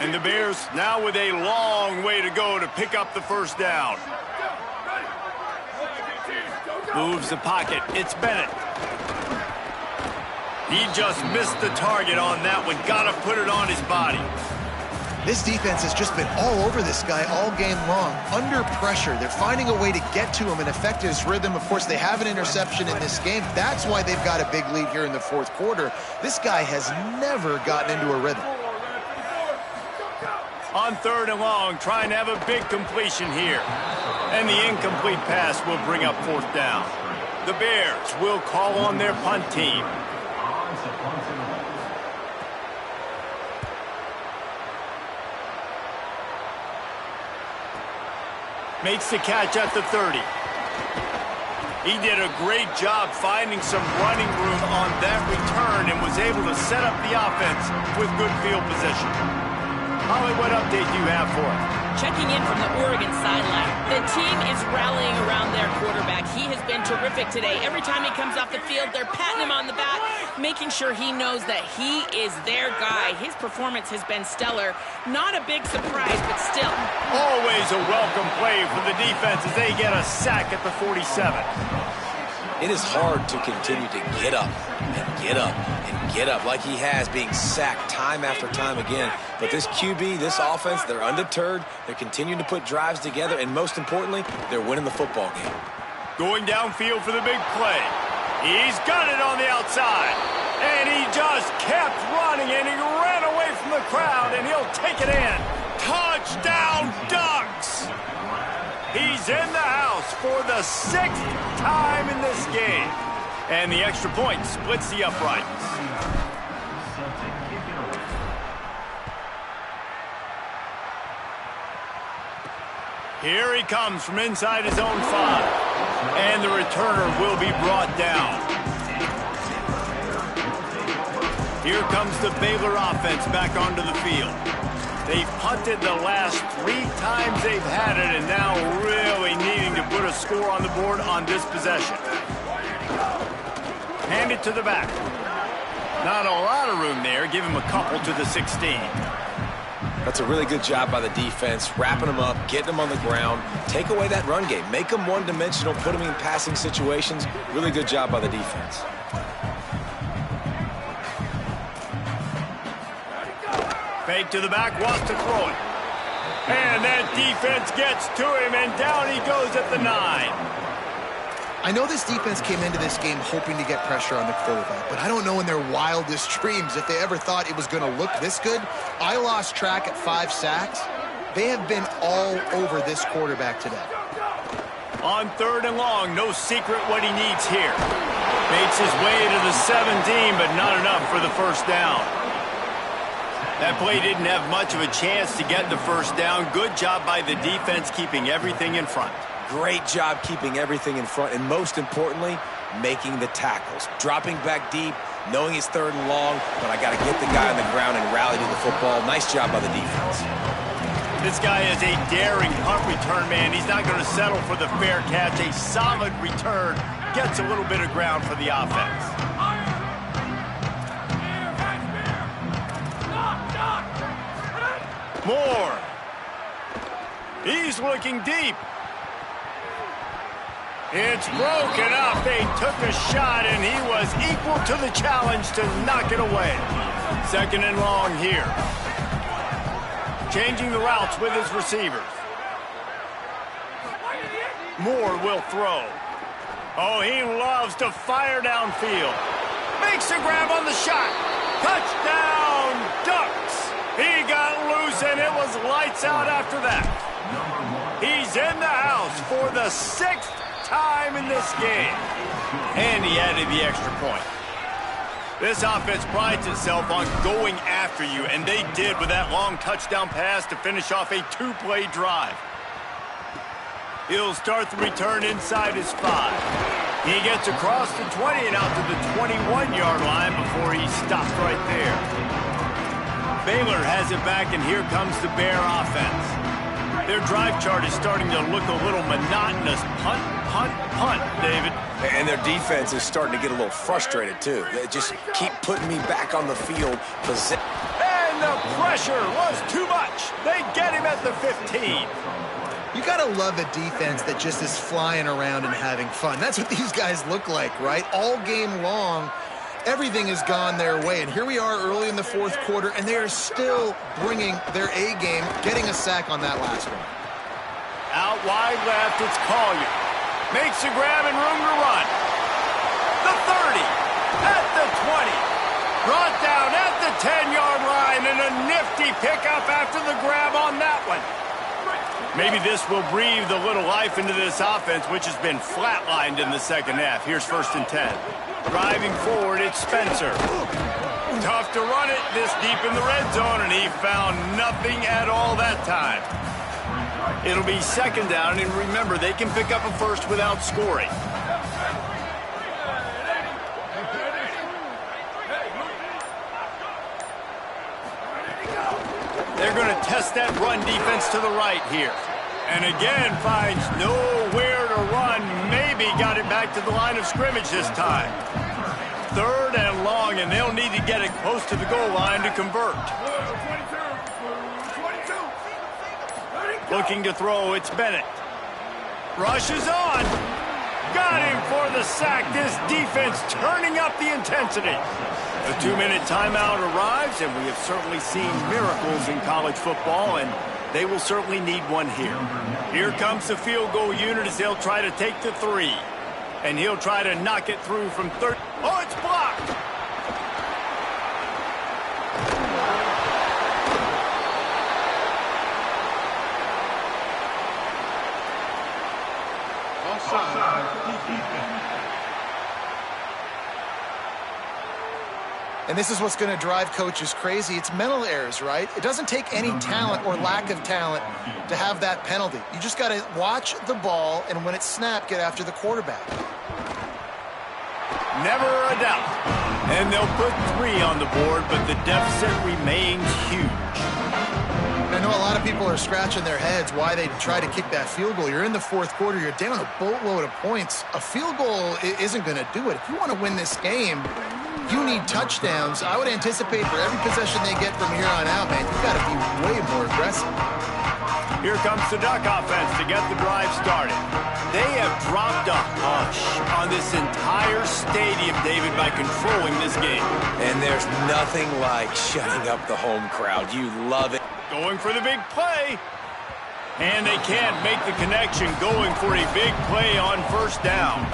And the Bears now with a long way to go to pick up the first down. Moves the pocket. It's Bennett. He just missed the target on that one. Got to put it on his body. This defense has just been all over this guy all game long. Under pressure. They're finding a way to get to him and affect his rhythm. Of course, they have an interception in this game. That's why they've got a big lead here in the 4th quarter. This guy has never gotten into a rhythm. On 3rd and long, trying to have a big completion here. And the incomplete pass will bring up 4th down. The Bears will call on their punt team. Makes the catch at the 30. He did a great job finding some running room on that return and was able to set up the offense with good field position. Holly, what update do you have for us? Checking in from the Oregon sideline. The team is rallying around their quarterback. He has been terrific today. Every time he comes off the field, they're patting him on the back, making sure he knows that he is their guy. His performance has been stellar. Not a big surprise, but still. Always a welcome play for the defense as they get a sack at the 47. It is hard to continue to get up and get up and get up like he has, being sacked time after time again. But this QB, this offense, they're undeterred. They're continuing to put drives together, and most importantly, they're winning the football game. Going downfield for the big play. He's got it on the outside. And he just kept running, and he ran away from the crowd, and he'll take it in. Touchdown, Ducks! He's in the house for the 6th time in this game. And the extra point splits the uprights. Here he comes from inside his own 5. And the returner will be brought down. Here comes the Baylor offense back onto the field. They've punted the last 3 times they've had it, and now really needing to put a score on the board on this possession. Hand it to the back. Not a lot of room there. Give him a couple to the 16. That's a really good job by the defense, wrapping them up, getting them on the ground. Take away that run game. Make them one-dimensional, put them in passing situations. Really good job by the defense. Fake to the back, wants to throw it. And that defense gets to him, and down he goes at the 9. I know this defense came into this game hoping to get pressure on the quarterback, but I don't know in their wildest dreams if they ever thought it was going to look this good. I lost track at 5 sacks. They have been all over this quarterback today. On 3rd and long, no secret what he needs here. Makes his way to the 17, but not enough for the first down. That play didn't have much of a chance to get the first down. Good job by the defense keeping everything in front. Great job keeping everything in front, and most importantly, making the tackles. Dropping back deep, knowing it's 3rd and long, but I got to get the guy on the ground and rally to the football. Nice job by the defense. This guy is a daring punt return man. He's not going to settle for the fair catch. A solid return. Gets a little bit of ground for the offense. Moore. He's looking deep. It's broken up. They took a shot, and he was equal to the challenge to knock it away. 2nd and long here. Changing the routes with his receivers. Moore will throw. Oh, he loves to fire downfield. Makes a grab on the shot. Touchdown, Ducks. He got loose, and it was lights out after that. He's in the house for the 6th time in this game. And he added the extra point. This offense prides itself on going after you, and they did with that long touchdown pass to finish off a 2-play drive. He'll start the return inside his 5. He gets across the 20 and out to the 21-yard line before he stopped right there. Baylor has it back, and here comes the Bear offense. Their drive chart is starting to look a little monotonous. Punt, punt, punt, David. And their defense is starting to get a little frustrated, too. They just keep putting me back on the field. And the pressure was too much. They get him at the 15. You got to love a defense that just is flying around and having fun. That's what these guys look like, right? All game long, everything has gone their way. And here we are early in the 4th quarter, and they are still bringing their A game, getting a sack on that last one. Out wide left, it's Collier. Makes a grab and room to run. The 30, at the 20. Brought down at the 10-yard line, and a nifty pickup after the grab on that one. Maybe this will breathe a little life into this offense, which has been flatlined in the 2nd half. Here's 1st and 10. Driving forward, it's Spencer. Tough to run it this deep in the red zone, and he found nothing at all that time. It'll be second down, and remember, they can pick up a first without scoring. They're going to test that run defense to the right here. And again, finds nowhere to run. Maybe got it back to the line of scrimmage this time. Third and long, and they'll need to get it close to the goal line to convert. Looking to throw, it's Bennett. Rushes on. Got him for the sack. This defense turning up the intensity. A 2-minute timeout arrives, and we have certainly seen miracles in college football, and they will certainly need one here. Here comes the field goal unit as they'll try to take the 3. And he'll try to knock it through from third. Oh, it's blocked! And this is what's going to drive coaches crazy. It's mental errors, right? It doesn't take any talent or lack of talent to have that penalty. You just got to watch the ball, and when it's snapped, get after the quarterback. Never a doubt. And they'll put 3 on the board, but the deficit remains huge. I know a lot of people are scratching their heads why they try to kick that field goal. You're in the fourth quarter. You're down a boatload of points. A field goal isn't going to do it. If you want to win this game, you need touchdowns. I would anticipate for every possession they get from here on out, man, you got to be way more aggressive. Here comes the Duck offense to get the drive started. They have dropped a hush on this entire stadium, David, by controlling this game. And there's nothing like shutting up the home crowd. You love it. Going for the big play. And they can't make the connection, going for a big play on first down.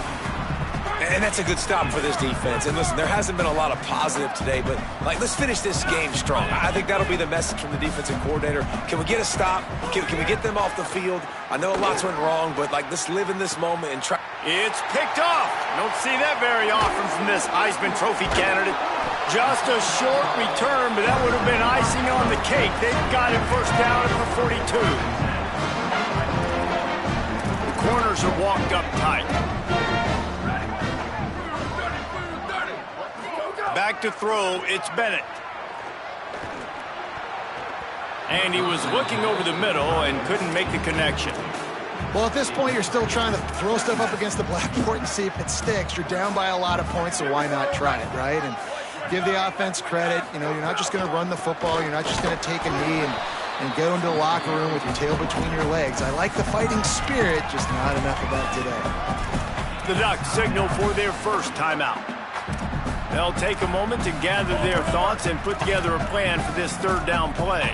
And that's a good stop for this defense. And listen, there hasn't been a lot of positive today, but, let's finish this game strong. I think that'll be the message from the defensive coordinator. Can we get a stop? Can we get them off the field? I know lots went wrong, but, let's live in this moment and try. It's picked off. Don't see that very often from this Heisman Trophy candidate. Just a short return, but that would have been icing on the cake. They've got him first down at the 42. The corners are walked up tight. Back to throw, it's Bennett. And he was looking over the middle and couldn't make the connection. Well, at this point, you're still trying to throw stuff up against the blackboard and see if it sticks. You're down by a lot of points, so why not try it, right? And give the offense credit. You know, you're not just going to run the football. You're not just going to take a knee and go into the locker room with your tail between your legs. I like the fighting spirit, just not enough of that today. The Ducks signal for their first timeout. They'll take a moment to gather their thoughts and put together a plan for this third down play.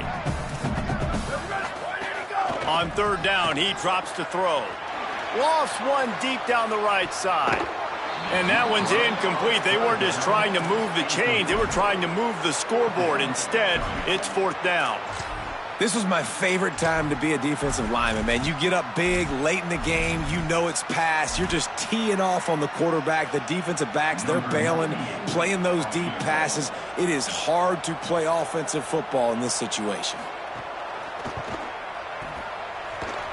On third down, he drops to throw. Lost one deep down the right side. And that one's incomplete. They weren't just trying to move the chains. They were trying to move the scoreboard. Instead, it's fourth down. This was my favorite time to be a defensive lineman, man. You get up big, late in the game, you know it's past. You're just teeing off on the quarterback. The defensive backs, they're bailing, playing those deep passes. It is hard to play offensive football in this situation.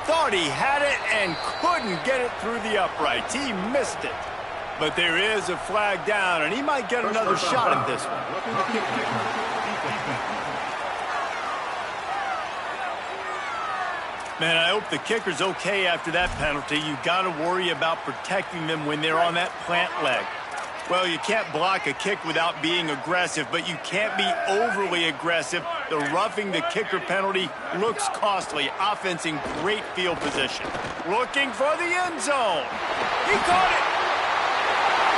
Thought he had it and couldn't get it through the uprights. He missed it. But there is a flag down, and he might get another shot at this one. Man, I hope the kicker's okay after that penalty. You've got to worry about protecting them when they're on that plant leg. Well, you can't block a kick without being aggressive, but you can't be overly aggressive. The roughing the kicker penalty looks costly. Offense in great field position. Looking for the end zone. He caught it.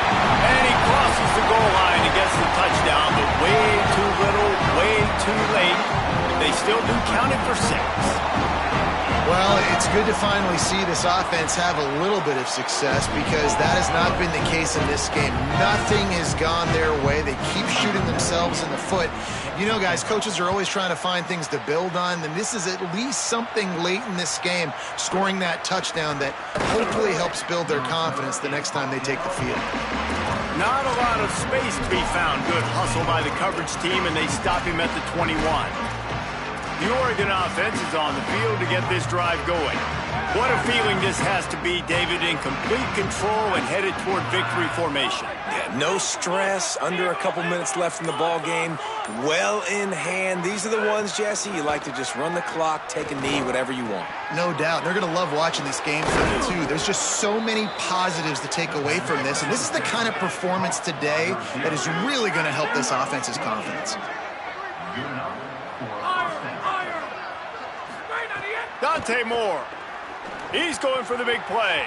And he crosses the goal line and gets the touchdown, but way too little, way too late. They still do count it for 6. Well, it's good to finally see this offense have a little bit of success because that has not been the case in this game. Nothing has gone their way. They keep shooting themselves in the foot. You know, guys, coaches are always trying to find things to build on, and this is at least something late in this game, scoring that touchdown that hopefully helps build their confidence the next time they take the field. Not a lot of space to be found. Good hustle by the coverage team, and they stop him at the 21. The Oregon offense is on the field to get this drive going. What a feeling this has to be, David, in complete control and headed toward victory formation. Yeah, no stress, under a couple minutes left in the ball game, well in hand. These are the ones, Jesse, you like to just run the clock, take a knee, whatever you want. No doubt. They're going to love watching this game film, too. There's just so many positives to take away from this, and this is the kind of performance today that is really going to help this offense's confidence. Dante Moore. He's going for the big play.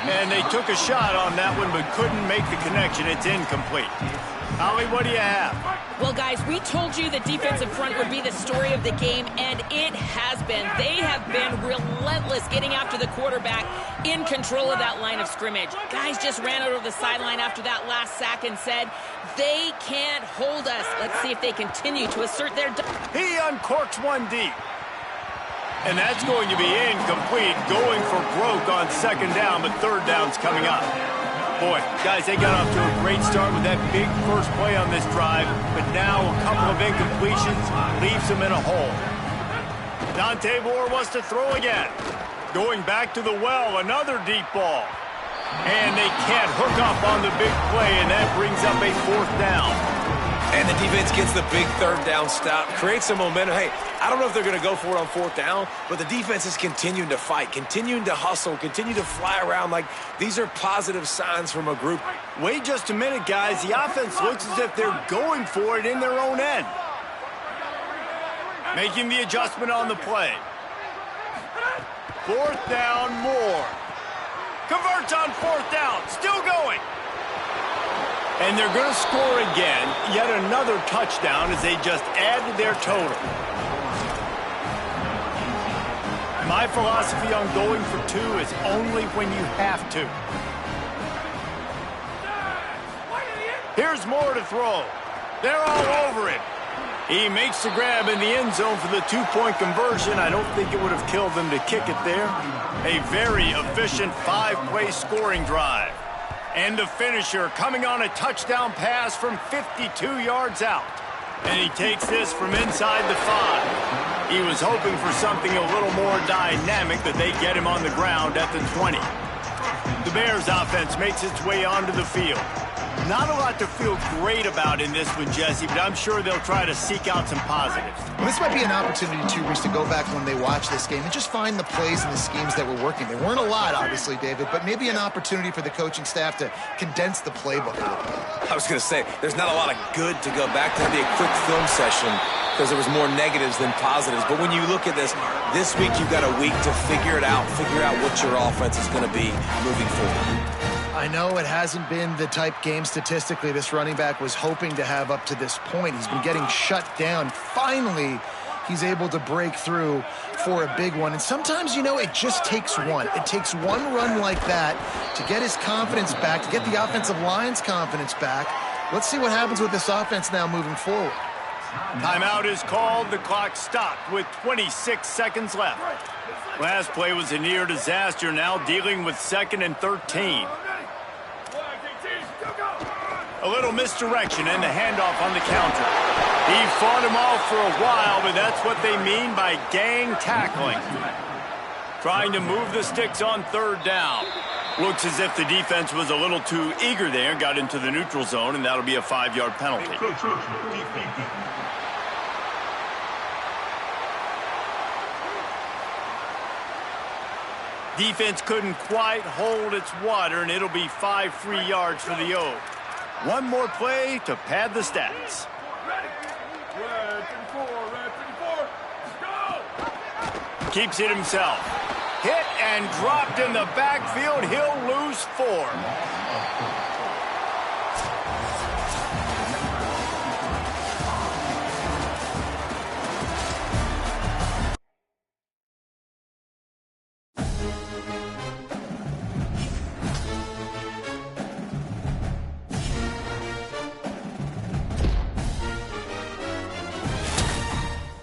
And they took a shot on that one but couldn't make the connection. It's incomplete. Holly, what do you have? Well, guys, we told you the defensive front would be the story of the game, and it has been. They have been relentless getting after the quarterback, in control of that line of scrimmage. Guys just ran out of the sideline after that last sack and said, they can't hold us. Let's see if they continue to assert their... He uncorks one deep. And that's going to be incomplete, going for broke on second down, but third down's coming up. Boy, guys, they got off to a great start with that big first play on this drive, but now a couple of incompletions leaves them in a hole. Dante Moore wants to throw again. Going back to the well, another deep ball. And they can't hook up on the big play, and that brings up a fourth down. And the defense gets the big third down stop, creates some momentum. Hey, I don't know if they're going to go for it on fourth down, but the defense is continuing to fight, continuing to hustle, continue to fly around. Like, these are positive signs from a group. Wait just a minute, guys. The offense looks as if they're going for it in their own end. Making the adjustment on the play. Fourth down, Moore. Converts on fourth down. Still going. And they're going to score again. Yet another touchdown as they just add to their total. My philosophy on going for two is only when you have to. Here's Moore to throw. They're all over it. He makes the grab in the end zone for the two-point conversion. I don't think it would have killed them to kick it there. A very efficient five-play scoring drive. And the finisher coming on a touchdown pass from 52 yards out. And he takes this from inside the 5. He was hoping for something a little more dynamic, but they get him on the ground at the 20. The Bears offense makes its way onto the field. Not a lot to feel great about in this one, Jesse, but I'm sure they'll try to seek out some positives. Well, this might be an opportunity, too, Reese, to go back when they watch this game and just find the plays and the schemes that were working. There weren't a lot, obviously, David, but maybe an opportunity for the coaching staff to condense the playbook a little bit. I was going to say, there's not a lot of good to go back to. It'd be a quick film session because there was more negatives than positives. But when you look at this week you've got a week to figure it out, figure out what your offense is going to be moving forward. I know it hasn't been the type game statistically this running back was hoping to have up to this point. He's been getting shut down. Finally, he's able to break through for a big one. And sometimes, you know, it just takes one. It takes one run like that to get his confidence back, to get the offensive line's confidence back. Let's see what happens with this offense now moving forward. Timeout is called. The clock stopped with 26 seconds left. Last play was a near disaster, now dealing with 2nd and 13. A little misdirection and the handoff on the counter. He fought him off for a while, but that's what they mean by gang tackling. Trying to move the sticks on third down. Looks as if the defense was a little too eager there, got into the neutral zone, and that'll be a 5-yard penalty. Defense couldn't quite hold its water, and it'll be 5 free yards for the O. One more play to pad the stats. Keeps it himself. Hit and dropped in the backfield. He'll lose 4.